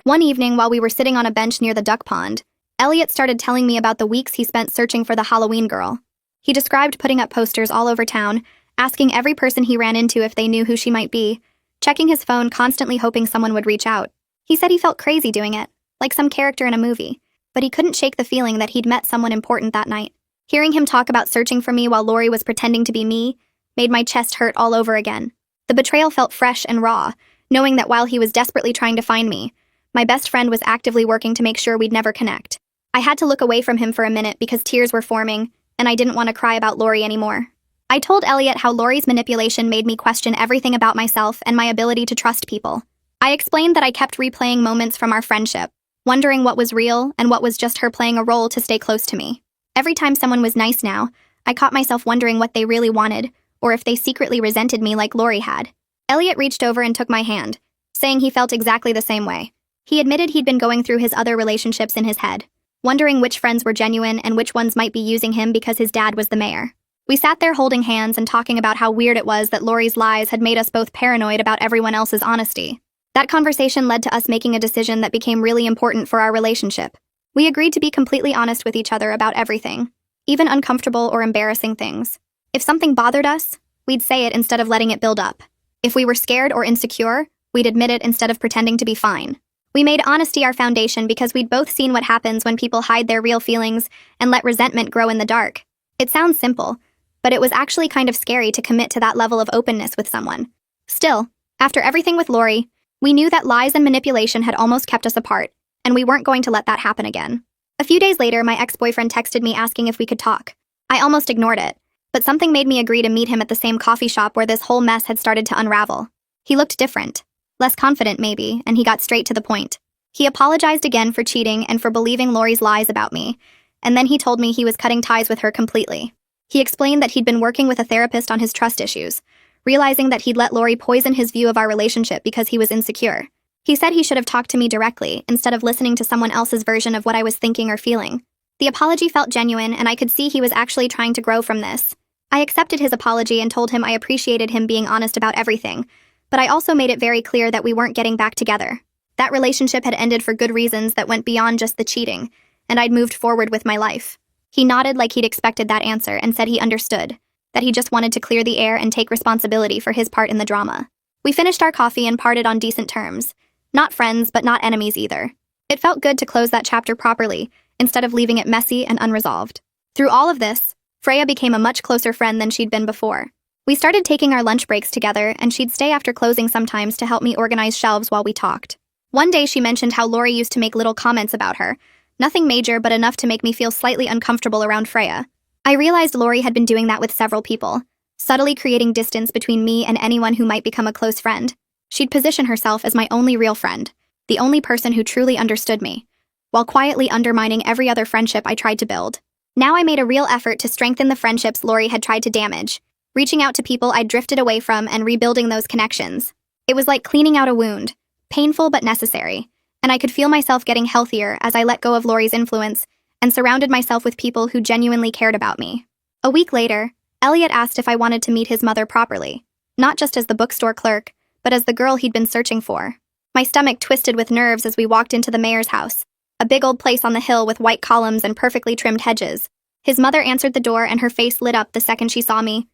One evening, while we were sitting on a bench near the duck pond, Elliot started telling me about the weeks he spent searching for the Halloween girl. He described putting up posters all over town, asking every person he ran into if they knew who she might be, checking his phone constantly hoping someone would reach out. He said he felt crazy doing it, like some character in a movie, but he couldn't shake the feeling that he'd met someone important that night. Hearing him talk about searching for me while Lori was pretending to be me made my chest hurt all over again. The betrayal felt fresh and raw, knowing that while he was desperately trying to find me, my best friend was actively working to make sure we'd never connect. I had to look away from him for a minute because tears were forming, and I didn't want to cry about Lori anymore. I told Elliot how Lori's manipulation made me question everything about myself and my ability to trust people. I explained that I kept replaying moments from our friendship, wondering what was real and what was just her playing a role to stay close to me. Every time someone was nice now, I caught myself wondering what they really wanted, or if they secretly resented me like Lori had. Elliot reached over and took my hand, saying he felt exactly the same way. He admitted he'd been going through his other relationships in his head, wondering which friends were genuine and which ones might be using him because his dad was the mayor. We sat there holding hands and talking about how weird it was that Lori's lies had made us both paranoid about everyone else's honesty. That conversation led to us making a decision that became really important for our relationship. We agreed to be completely honest with each other about everything, even uncomfortable or embarrassing things. If something bothered us, we'd say it instead of letting it build up. If we were scared or insecure, we'd admit it instead of pretending to be fine. We made honesty our foundation because we'd both seen what happens when people hide their real feelings and let resentment grow in the dark. It sounds simple, but it was actually kind of scary to commit to that level of openness with someone. Still, after everything with Lori, we knew that lies and manipulation had almost kept us apart, and we weren't going to let that happen again. A few days later, my ex-boyfriend texted me asking if we could talk. I almost ignored it, but something made me agree to meet him at the same coffee shop where this whole mess had started to unravel. He looked different. Less confident, maybe, and he got straight to the point. He apologized again for cheating and for believing Lori's lies about me, and then he told me he was cutting ties with her completely. He explained that he'd been working with a therapist on his trust issues, realizing that he'd let Lori poison his view of our relationship because he was insecure. He said he should have talked to me directly, instead of listening to someone else's version of what I was thinking or feeling. The apology felt genuine, and I could see he was actually trying to grow from this. I accepted his apology and told him I appreciated him being honest about everything, but I also made it very clear that we weren't getting back together. That relationship had ended for good reasons that went beyond just the cheating, and I'd moved forward with my life. He nodded like he'd expected that answer and said he understood, that he just wanted to clear the air and take responsibility for his part in the drama. We finished our coffee and parted on decent terms. Not friends, but not enemies either. It felt good to close that chapter properly, instead of leaving it messy and unresolved. Through all of this, Freya became a much closer friend than she'd been before. We started taking our lunch breaks together, and she'd stay after closing sometimes to help me organize shelves while we talked. One day she mentioned how Lori used to make little comments about her. Nothing major, but enough to make me feel slightly uncomfortable around Freya. I realized Lori had been doing that with several people, subtly creating distance between me and anyone who might become a close friend. She'd position herself as my only real friend, the only person who truly understood me, while quietly undermining every other friendship I tried to build. Now I made a real effort to strengthen the friendships Lori had tried to damage, reaching out to people I'd drifted away from and rebuilding those connections. It was like cleaning out a wound, painful but necessary, and I could feel myself getting healthier as I let go of Lori's influence and surrounded myself with people who genuinely cared about me. A week later, Elliot asked if I wanted to meet his mother properly, not just as the bookstore clerk, but as the girl he'd been searching for. My stomach twisted with nerves as we walked into the mayor's house, a big old place on the hill with white columns and perfectly trimmed hedges. His mother answered the door and her face lit up the second she saw me.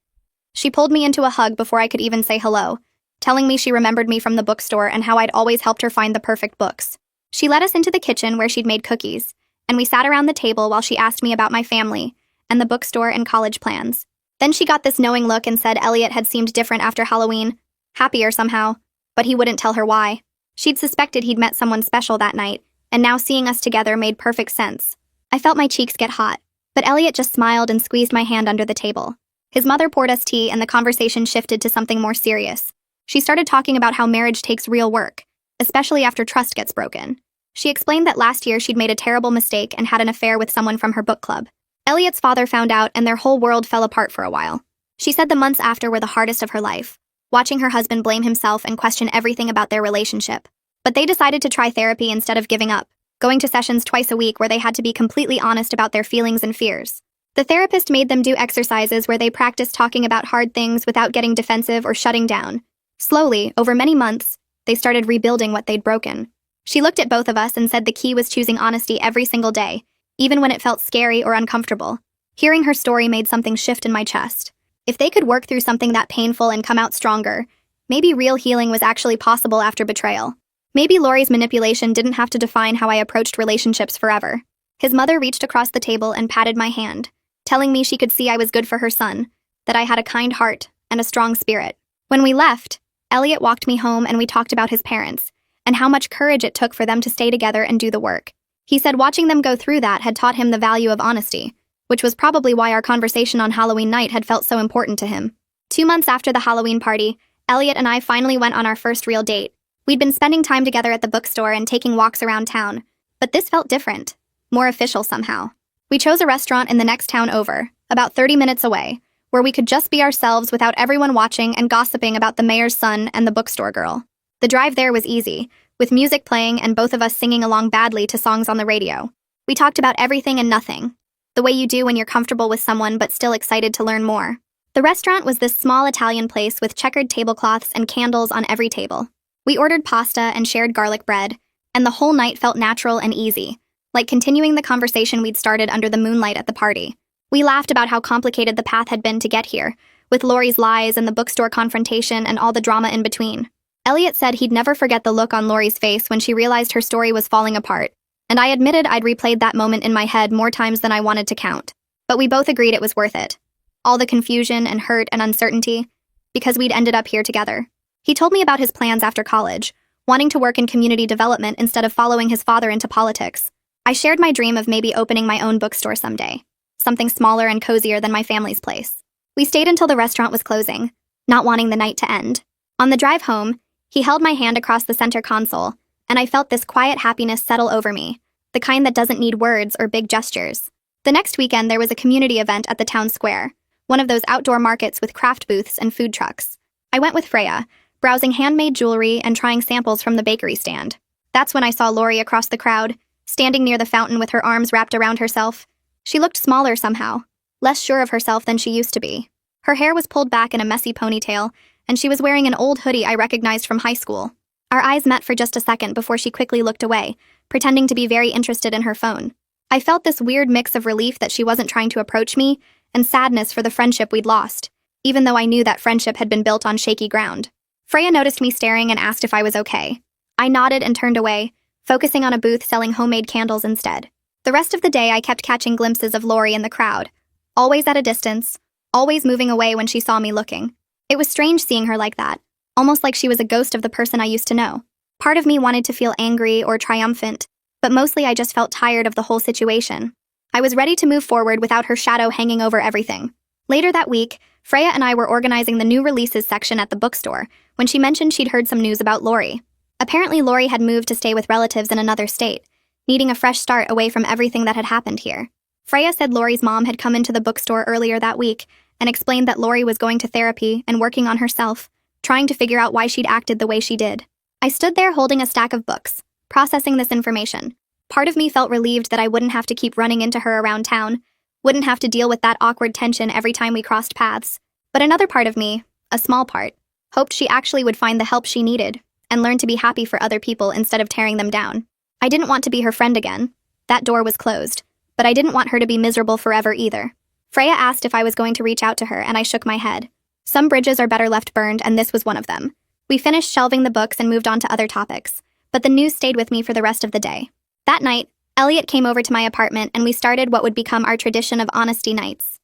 She pulled me into a hug before I could even say hello, telling me she remembered me from the bookstore and how I'd always helped her find the perfect books. She led us into the kitchen where she'd made cookies, and we sat around the table while she asked me about my family and the bookstore and college plans. Then she got this knowing look and said Elliot had seemed different after Halloween, happier somehow, but he wouldn't tell her why. She'd suspected he'd met someone special that night, and now seeing us together made perfect sense. I felt my cheeks get hot, but Elliot just smiled and squeezed my hand under the table. His mother poured us tea and the conversation shifted to something more serious. She started talking about how marriage takes real work, especially after trust gets broken. She explained that last year she'd made a terrible mistake and had an affair with someone from her book club. Elliot's father found out and their whole world fell apart for a while. She said the months after were the hardest of her life, watching her husband blame himself and question everything about their relationship. But they decided to try therapy instead of giving up, going to sessions twice a week where they had to be completely honest about their feelings and fears. The therapist made them do exercises where they practiced talking about hard things without getting defensive or shutting down. Slowly, over many months, they started rebuilding what they'd broken. She looked at both of us and said the key was choosing honesty every single day, even when it felt scary or uncomfortable. Hearing her story made something shift in my chest. If they could work through something that painful and come out stronger, maybe real healing was actually possible after betrayal. Maybe Lori's manipulation didn't have to define how I approached relationships forever. His mother reached across the table and patted my hand, telling me she could see I was good for her son, that I had a kind heart and a strong spirit. When we left, Elliot walked me home and we talked about his parents, and how much courage it took for them to stay together and do the work. He said watching them go through that had taught him the value of honesty, which was probably why our conversation on Halloween night had felt so important to him. 2 months after the Halloween party, Elliot and I finally went on our first real date. We'd been spending time together at the bookstore and taking walks around town, but this felt different, more official somehow. We chose a restaurant in the next town over, about 30 minutes away, where we could just be ourselves without everyone watching and gossiping about the mayor's son and the bookstore girl. The drive there was easy, with music playing and both of us singing along badly to songs on the radio. We talked about everything and nothing, the way you do when you're comfortable with someone but still excited to learn more. The restaurant was this small Italian place with checkered tablecloths and candles on every table. We ordered pasta and shared garlic bread, and the whole night felt natural and easy, like continuing the conversation we'd started under the moonlight at the party. We laughed about how complicated the path had been to get here, with Lori's lies and the bookstore confrontation and all the drama in between. Elliot said he'd never forget the look on Lori's face when she realized her story was falling apart, and I admitted I'd replayed that moment in my head more times than I wanted to count. But we both agreed it was worth it. All the confusion and hurt and uncertainty, because we'd ended up here together. He told me about his plans after college, wanting to work in community development instead of following his father into politics. I shared my dream of maybe opening my own bookstore someday, something smaller and cozier than my family's place. We stayed until the restaurant was closing, not wanting the night to end. On the drive home, he held my hand across the center console, and I felt this quiet happiness settle over me, the kind that doesn't need words or big gestures. The next weekend, there was a community event at the town square, one of those outdoor markets with craft booths and food trucks. I went with Freya, browsing handmade jewelry and trying samples from the bakery stand. That's when I saw Lori across the crowd, standing near the fountain with her arms wrapped around herself. She looked smaller somehow, less sure of herself than she used to be. Her hair was pulled back in a messy ponytail, and she was wearing an old hoodie I recognized from high school. Our eyes met for just a second before she quickly looked away, pretending to be very interested in her phone. I felt this weird mix of relief that she wasn't trying to approach me, and sadness for the friendship we'd lost, even though I knew that friendship had been built on shaky ground. Freya noticed me staring and asked if I was okay. I nodded and turned away, focusing on a booth selling homemade candles instead. The rest of the day I kept catching glimpses of Lori in the crowd, always at a distance, always moving away when she saw me looking. It was strange seeing her like that, almost like she was a ghost of the person I used to know. Part of me wanted to feel angry or triumphant, but mostly I just felt tired of the whole situation. I was ready to move forward without her shadow hanging over everything. Later that week, Freya and I were organizing the new releases section at the bookstore when she mentioned she'd heard some news about Lori. Apparently Lori had moved to stay with relatives in another state, needing a fresh start away from everything that had happened here. Freya said Lori's mom had come into the bookstore earlier that week and explained that Lori was going to therapy and working on herself, trying to figure out why she'd acted the way she did. I stood there holding a stack of books, processing this information. Part of me felt relieved that I wouldn't have to keep running into her around town, wouldn't have to deal with that awkward tension every time we crossed paths. But another part of me, a small part, hoped she actually would find the help she needed and learn to be happy for other people instead of tearing them down. I didn't want to be her friend again. That door was closed, but I didn't want her to be miserable forever either. Freya asked if I was going to reach out to her, and I shook my head. Some bridges are better left burned, and this was one of them. We finished shelving the books and moved on to other topics, but the news stayed with me for the rest of the day. That night, Elliot came over to my apartment and we started what would become our tradition of honesty nights.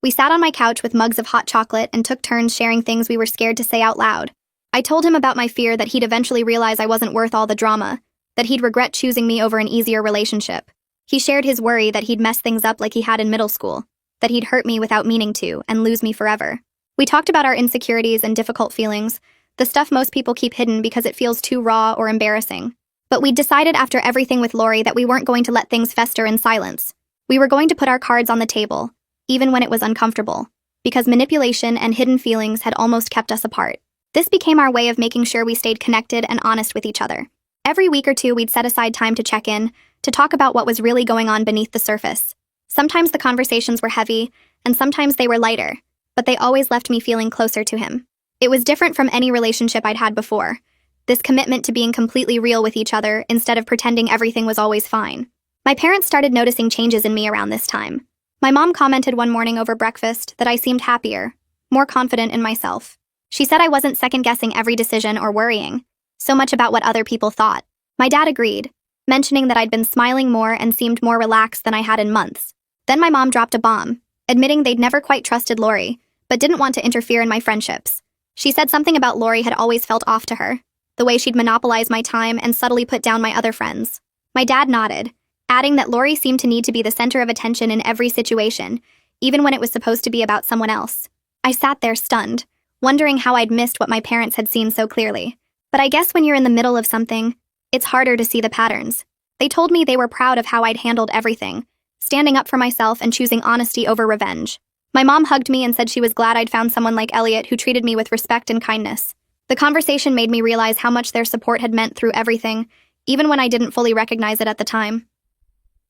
We sat on my couch with mugs of hot chocolate and took turns sharing things we were scared to say out loud. I told him about my fear that he'd eventually realize I wasn't worth all the drama, that he'd regret choosing me over an easier relationship. He shared his worry that he'd mess things up like he had in middle school, that he'd hurt me without meaning to and lose me forever. We talked about our insecurities and difficult feelings, the stuff most people keep hidden because it feels too raw or embarrassing. But we'd decided after everything with Lori that we weren't going to let things fester in silence. We were going to put our cards on the table, even when it was uncomfortable, because manipulation and hidden feelings had almost kept us apart. This became our way of making sure we stayed connected and honest with each other. Every week or two, we'd set aside time to check in, to talk about what was really going on beneath the surface. Sometimes the conversations were heavy, and sometimes they were lighter, but they always left me feeling closer to him. It was different from any relationship I'd had before. This commitment to being completely real with each other instead of pretending everything was always fine. My parents started noticing changes in me around this time. My mom commented one morning over breakfast that I seemed happier, more confident in myself. She said I wasn't second-guessing every decision or worrying so much about what other people thought. My dad agreed, mentioning that I'd been smiling more and seemed more relaxed than I had in months. Then my mom dropped a bomb, admitting they'd never quite trusted Lori, but didn't want to interfere in my friendships. She said something about Lori had always felt off to her, the way she'd monopolize my time and subtly put down my other friends. My dad nodded, adding that Lori seemed to need to be the center of attention in every situation, even when it was supposed to be about someone else. I sat there stunned, wondering how I'd missed what my parents had seen so clearly. But I guess when you're in the middle of something, it's harder to see the patterns. They told me they were proud of how I'd handled everything, standing up for myself and choosing honesty over revenge. My mom hugged me and said she was glad I'd found someone like Elliot who treated me with respect and kindness. The conversation made me realize how much their support had meant through everything, even when I didn't fully recognize it at the time.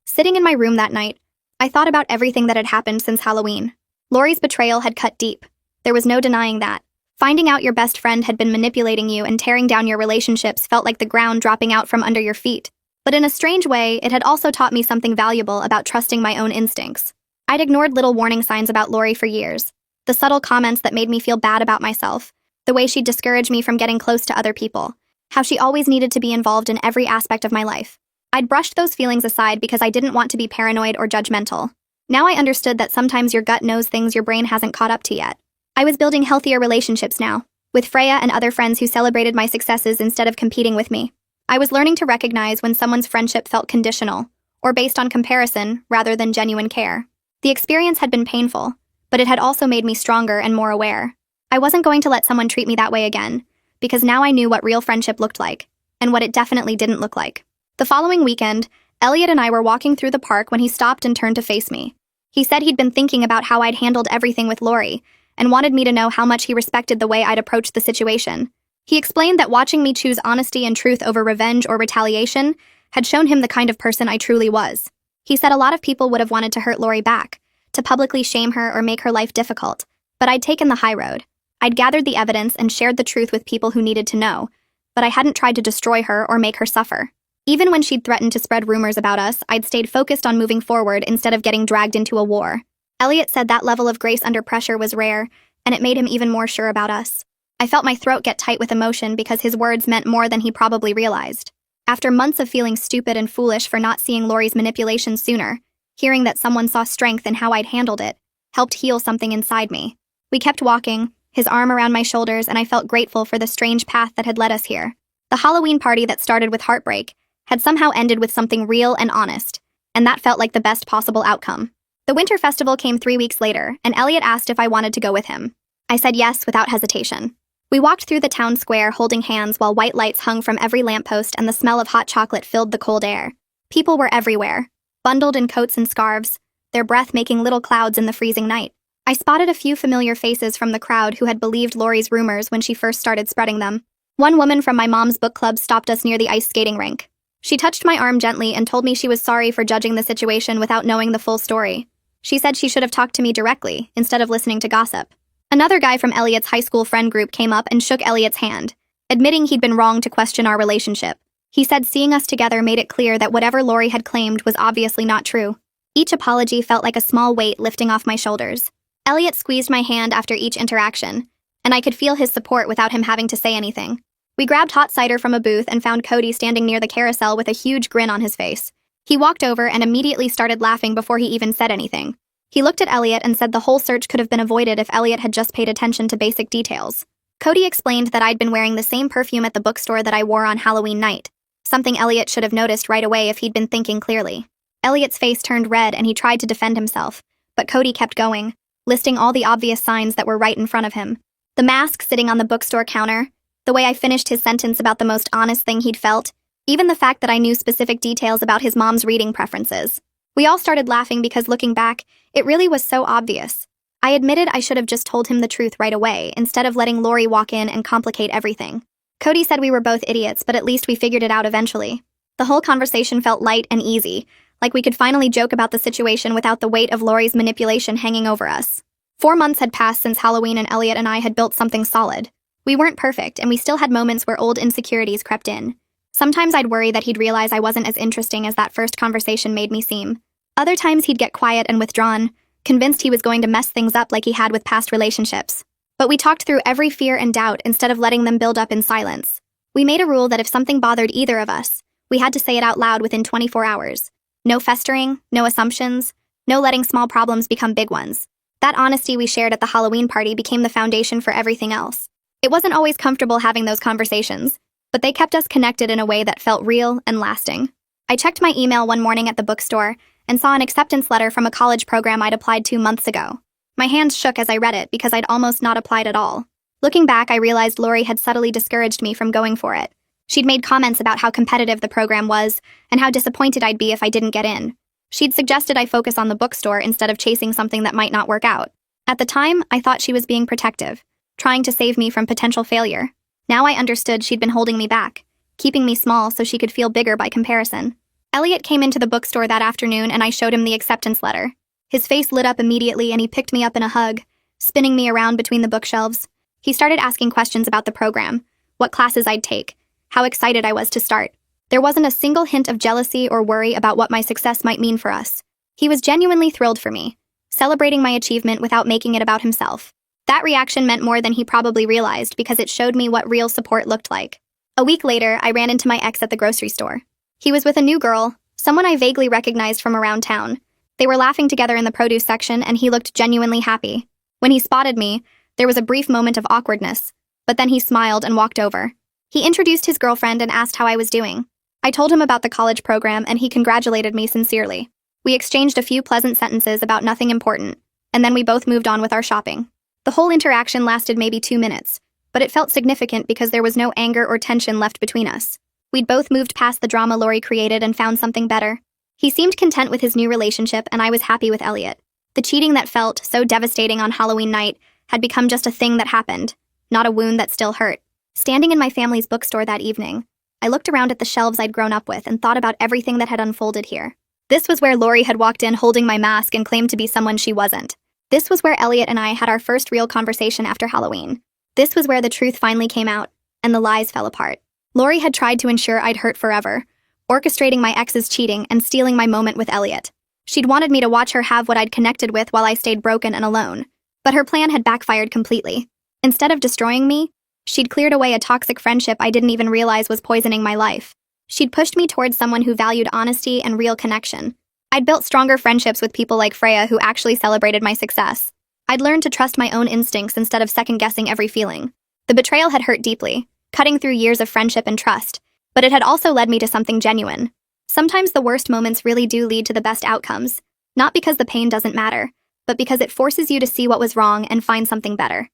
Sitting in my room that night, I thought about everything that had happened since Halloween. Lori's betrayal had cut deep. There was no denying that. Finding out your best friend had been manipulating you and tearing down your relationships felt like the ground dropping out from under your feet. But in a strange way, it had also taught me something valuable about trusting my own instincts. I'd ignored little warning signs about Lori for years. The subtle comments that made me feel bad about myself, the way she'd discourage me from getting close to other people, how she always needed to be involved in every aspect of my life. I'd brushed those feelings aside because I didn't want to be paranoid or judgmental. Now I understood that sometimes your gut knows things your brain hasn't caught up to yet. I was building healthier relationships now, with Freya and other friends who celebrated my successes instead of competing with me. I was learning to recognize when someone's friendship felt conditional, or based on comparison rather than genuine care. The experience had been painful, but it had also made me stronger and more aware. I wasn't going to let someone treat me that way again, because now I knew what real friendship looked like, and what it definitely didn't look like. The following weekend, Elliot and I were walking through the park when he stopped and turned to face me. He said he'd been thinking about how I'd handled everything with Lori, and wanted me to know how much he respected the way I'd approached the situation. He explained that watching me choose honesty and truth over revenge or retaliation had shown him the kind of person I truly was. He said a lot of people would have wanted to hurt Lori back, to publicly shame her or make her life difficult, but I'd taken the high road. I'd gathered the evidence and shared the truth with people who needed to know, but I hadn't tried to destroy her or make her suffer. Even when she'd threatened to spread rumors about us, I'd stayed focused on moving forward instead of getting dragged into a war. Elliot said that level of grace under pressure was rare, and it made him even more sure about us. I felt my throat get tight with emotion because his words meant more than he probably realized. After months of feeling stupid and foolish for not seeing Lori's manipulation sooner, hearing that someone saw strength in how I'd handled it helped heal something inside me. We kept walking, his arm around my shoulders, and I felt grateful for the strange path that had led us here. The Halloween party that started with heartbreak had somehow ended with something real and honest, and that felt like the best possible outcome. The winter festival came 3 weeks later, and Elliot asked if I wanted to go with him. I said yes without hesitation. We walked through the town square holding hands while white lights hung from every lamppost and the smell of hot chocolate filled the cold air. People were everywhere, bundled in coats and scarves, their breath making little clouds in the freezing night. I spotted a few familiar faces from the crowd who had believed Lori's rumors when she first started spreading them. One woman from my mom's book club stopped us near the ice skating rink. She touched my arm gently and told me she was sorry for judging the situation without knowing the full story. She said she should have talked to me directly, instead of listening to gossip. Another guy from Elliot's high school friend group came up and shook Elliot's hand, admitting he'd been wrong to question our relationship. He said seeing us together made it clear that whatever Lori had claimed was obviously not true. Each apology felt like a small weight lifting off my shoulders. Elliot squeezed my hand after each interaction, and I could feel his support without him having to say anything. We grabbed hot cider from a booth and found Cody standing near the carousel with a huge grin on his face. He walked over and immediately started laughing before he even said anything. He looked at Elliot and said the whole search could have been avoided if Elliot had just paid attention to basic details. Cody explained that I'd been wearing the same perfume at the bookstore that I wore on Halloween night, something Elliot should have noticed right away if he'd been thinking clearly. Elliot's face turned red and he tried to defend himself, but Cody kept going, listing all the obvious signs that were right in front of him. The mask sitting on the bookstore counter, the way I finished his sentence about the most honest thing he'd felt, even the fact that I knew specific details about his mom's reading preferences. We all started laughing because looking back, it really was so obvious. I admitted I should have just told him the truth right away, instead of letting Lori walk in and complicate everything. Cody said we were both idiots, but at least we figured it out eventually. The whole conversation felt light and easy, like we could finally joke about the situation without the weight of Lori's manipulation hanging over us. 4 months had passed since Halloween and Elliot and I had built something solid. We weren't perfect, and we still had moments where old insecurities crept in. Sometimes I'd worry that he'd realize I wasn't as interesting as that first conversation made me seem. Other times he'd get quiet and withdrawn, convinced he was going to mess things up like he had with past relationships. But we talked through every fear and doubt instead of letting them build up in silence. We made a rule that if something bothered either of us, we had to say it out loud within 24 hours. No festering, no assumptions, no letting small problems become big ones. That honesty we shared at the Halloween party became the foundation for everything else. It wasn't always comfortable having those conversations, but they kept us connected in a way that felt real and lasting. I checked my email one morning at the bookstore and saw an acceptance letter from a college program I'd applied to months ago. My hands shook as I read it because I'd almost not applied at all. Looking back, I realized Lori had subtly discouraged me from going for it. She'd made comments about how competitive the program was and how disappointed I'd be if I didn't get in. She'd suggested I focus on the bookstore instead of chasing something that might not work out. At the time, I thought she was being protective, trying to save me from potential failure. Now I understood she'd been holding me back, keeping me small so she could feel bigger by comparison. Elliot came into the bookstore that afternoon and I showed him the acceptance letter. His face lit up immediately and he picked me up in a hug, spinning me around between the bookshelves. He started asking questions about the program, what classes I'd take, how excited I was to start. There wasn't a single hint of jealousy or worry about what my success might mean for us. He was genuinely thrilled for me, celebrating my achievement without making it about himself. That reaction meant more than he probably realized because it showed me what real support looked like. A week later, I ran into my ex at the grocery store. He was with a new girl, someone I vaguely recognized from around town. They were laughing together in the produce section and he looked genuinely happy. When he spotted me, there was a brief moment of awkwardness, but then he smiled and walked over. He introduced his girlfriend and asked how I was doing. I told him about the college program and he congratulated me sincerely. We exchanged a few pleasant sentences about nothing important, and then we both moved on with our shopping. The whole interaction lasted maybe 2 minutes, but it felt significant because there was no anger or tension left between us. We'd both moved past the drama Lori created and found something better. He seemed content with his new relationship, and I was happy with Elliot. The cheating that felt so devastating on Halloween night had become just a thing that happened, not a wound that still hurt. Standing in my family's bookstore that evening, I looked around at the shelves I'd grown up with and thought about everything that had unfolded here. This was where Lori had walked in holding my mask and claimed to be someone she wasn't. This was where Elliot and I had our first real conversation after Halloween. This was where the truth finally came out, and the lies fell apart. Lori had tried to ensure I'd hurt forever, orchestrating my ex's cheating and stealing my moment with Elliot. She'd wanted me to watch her have what I'd connected with while I stayed broken and alone. But her plan had backfired completely. Instead of destroying me, she'd cleared away a toxic friendship I didn't even realize was poisoning my life. She'd pushed me towards someone who valued honesty and real connection. I'd built stronger friendships with people like Freya who actually celebrated my success. I'd learned to trust my own instincts instead of second-guessing every feeling. The betrayal had hurt deeply, cutting through years of friendship and trust, but it had also led me to something genuine. Sometimes the worst moments really do lead to the best outcomes, not because the pain doesn't matter, but because it forces you to see what was wrong and find something better.